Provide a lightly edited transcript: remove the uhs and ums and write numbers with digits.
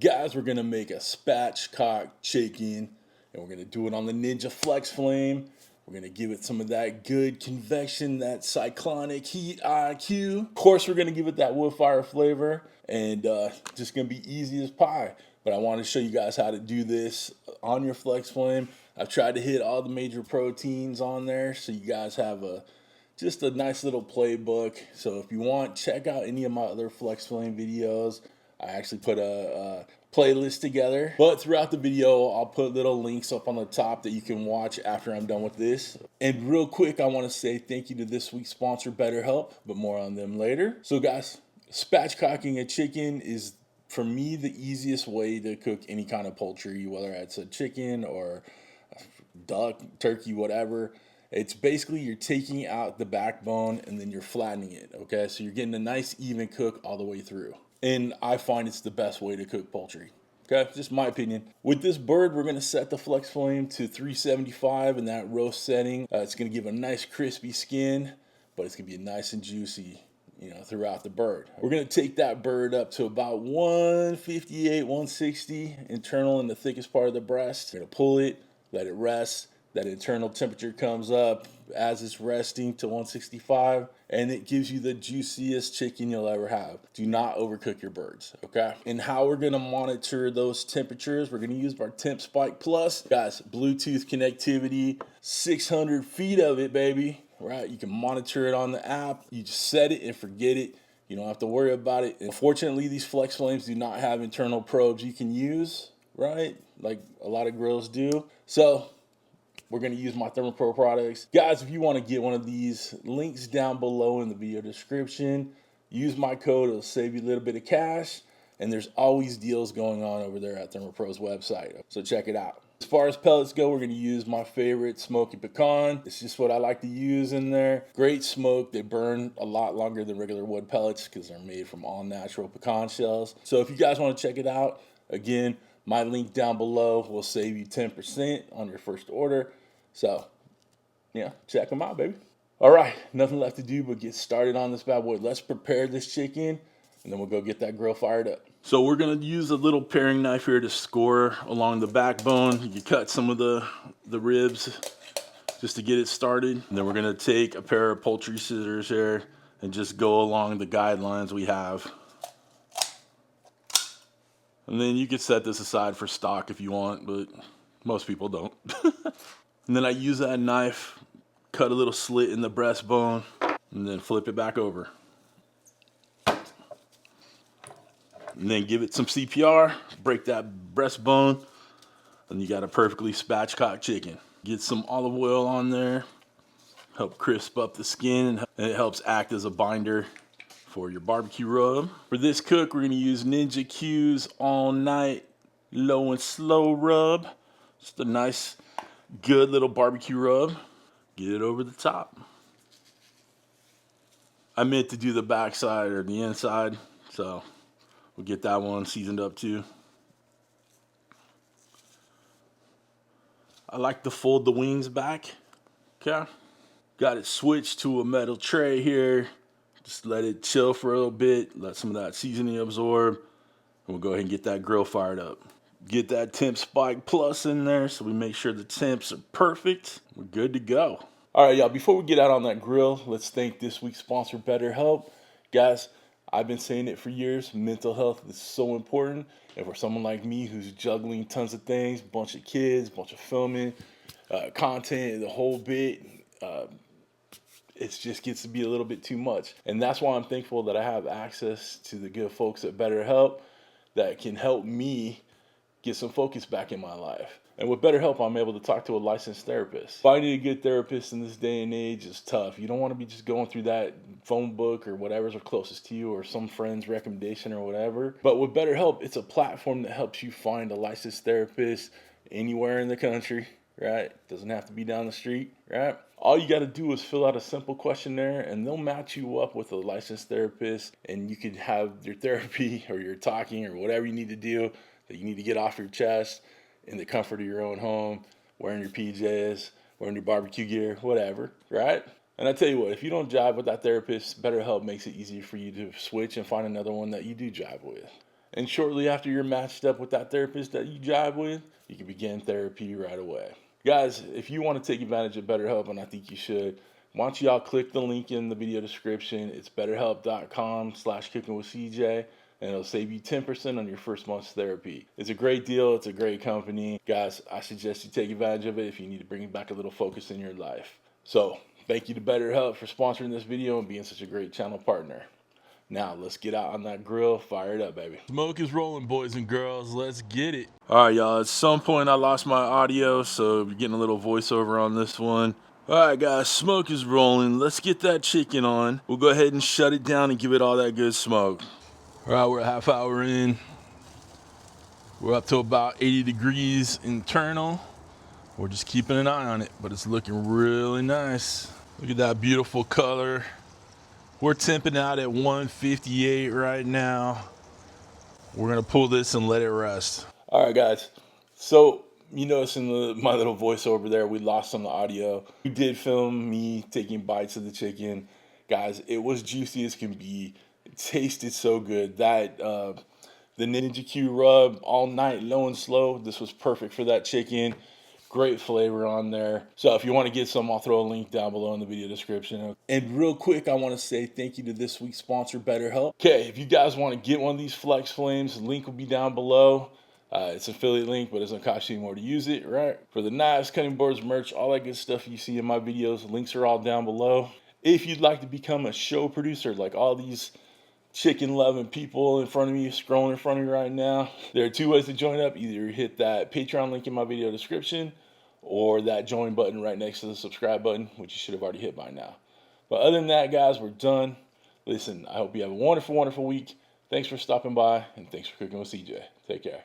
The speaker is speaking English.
Guys, we're gonna make a spatchcock chicken, and we're gonna do it on the Ninja FlexFlame. We're gonna give it some of that good convection, that cyclonic heat IQ. Of course, we're gonna give it that wood fire flavor, and just gonna be easy as pie. But I want to show you guys how to do this on your FlexFlame. I've tried to hit all the major proteins on there, so you guys have just a nice little playbook. So if you want, check out any of my other FlexFlame videos. I actually put a playlist together, but throughout the video I'll put little links up on the top that you can watch after I'm done with this. And real quick, I want to say thank you to this week's sponsor, BetterHelp, but more on them later. So guys, spatchcocking a chicken is, for me, the easiest way to cook any kind of poultry, whether it's a chicken or duck, turkey, whatever. It's basically you're taking out the backbone and then you're flattening it, okay? So you're getting a nice even cook all the way through. And I find it's the best way to cook poultry. Okay, just my opinion. With this bird, we're gonna set the flex flame to 375 in that roast setting. It's gonna give a nice crispy skin, but it's gonna be nice and juicy, throughout the bird. We're gonna take that bird up to about 158, 160 internal in the thickest part of the breast. We're gonna pull it, let it rest. That internal temperature comes up as it's resting to 165, and it gives you the juiciest chicken you'll ever have. Do not overcook your birds, okay? And how we're gonna monitor those temperatures, we're gonna use our TempSpike Plus. Guys, Bluetooth connectivity, 600 feet of it, baby, right? You can monitor it on the app. You just set it and forget it. You don't have to worry about it. Unfortunately, these Flex Flames do not have internal probes you can use, right? Like a lot of grills do. So we're going to use my ThermoPro products. Guys, if you want to get one of these, links down below in the video description. Use my code, it'll save you a little bit of cash. And there's always deals going on over there at ThermoPro's website, so check it out. As far as pellets go, we're going to use my favorite Smokin Pecan. It's just what I like to use in there. Great smoke. They burn a lot longer than regular wood pellets because they're made from all natural pecan shells. So if you guys want to check it out, again, my link down below will save you 10% on your first order. So, yeah, check them out, baby. All right, nothing left to do but get started on this bad boy. Let's prepare this chicken, and then we'll go get that grill fired up. So we're gonna use a little paring knife here to score along the backbone. You cut some of the ribs just to get it started. And then we're gonna take a pair of poultry scissors here and just go along the guidelines we have. And then you could set this aside for stock if you want, but most people don't. And then I use that knife, cut a little slit in the breastbone, and then flip it back over. And then give it some CPR, break that breastbone, and you got a perfectly spatchcock chicken. Get some olive oil on there, help crisp up the skin, and it helps act as a binder for your barbecue rub. For this cook, we're gonna use Ninjacue's All Night Low and Slow Rub. Just a nice, good little barbecue rub. Get it over the top. I meant to do the backside or the inside, so we'll get that one seasoned up too. I like to fold the wings back, okay? Got it switched to a metal tray here. Just let it chill for a little bit, let some of that seasoning absorb, and we'll go ahead and get that grill fired up. Get that TempSpike Plus in there so we make sure the temps are perfect. We're good to go. All right, y'all, before we get out on that grill, let's thank this week's sponsor, BetterHelp. Guys, I've been saying it for years, mental health is so important. And for someone like me who's juggling tons of things, bunch of kids, bunch of filming, content, the whole bit, it just gets to be a little bit too much. And that's why I'm thankful that I have access to the good folks at BetterHelp that can help me get some focus back in my life. And with BetterHelp, I'm able to talk to a licensed therapist. Finding a good therapist in this day and age is tough. You don't want to be just going through that phone book or whatever's closest to you or some friend's recommendation or whatever. But with BetterHelp, it's a platform that helps you find a licensed therapist anywhere in the country, right? Doesn't have to be down the street, right? All you got to do is fill out a simple questionnaire and they'll match you up with a licensed therapist, and you can have your therapy or your talking or whatever you need to do that you need to get off your chest in the comfort of your own home, wearing your PJs, wearing your barbecue gear, whatever, right? And I tell you what, if you don't jive with that therapist, BetterHelp makes it easier for you to switch and find another one that you do jive with. And shortly after you're matched up with that therapist that you jive with, you can begin therapy right away. Guys, if you want to take advantage of BetterHelp, and I think you should, why don't y'all click the link in the video description. It's betterhelp.com/cookingwithcj, and it'll save you 10% on your first month's therapy. It's a great deal. It's a great company. Guys, I suggest you take advantage of it if you need to bring back a little focus in your life. So, thank you to BetterHelp for sponsoring this video and being such a great channel partner. Now, let's get out on that grill. Fire it up, baby. Smoke is rolling, boys and girls. Let's get it. All right, y'all. At some point, I lost my audio, so we're getting a little voiceover on this one. All right, guys. Smoke is rolling. Let's get that chicken on. We'll go ahead and shut it down and give it all that good smoke. All right, we're a half hour in. We're up to about 80 degrees internal. We're just keeping an eye on it, but it's looking really nice. Look at that beautiful color. We're temping out at 158 right now. We're gonna pull this and let it rest. All right, guys. So you notice in my little voiceover there, we lost some of the audio. We did film me taking bites of the chicken. Guys, it was juicy as can be. It tasted so good. That the Ninjacue Rub all night, low and slow. This was perfect for that chicken. Great flavor on there. So if you want to get some, I'll throw a link down below in the video description. And real quick, I want to say thank you to this week's sponsor, BetterHelp. Okay, if you guys want to get one of these Flex Flames, the link will be down below. It's an affiliate link, but it doesn't cost you more to use it, right? For the knives, cutting boards, merch, all that good stuff you see in my videos, links are all down below. If you'd like to become a show producer like all these chicken loving people in front of me, scrolling in front of me right now, there are two ways to join up. Either hit that Patreon link in my video description or that join button right next to the subscribe button, which you should have already hit by now. But other than that, guys, we're done. Listen, I hope you have a wonderful, wonderful week. Thanks for stopping by, and thanks for cooking with CJ. Take care.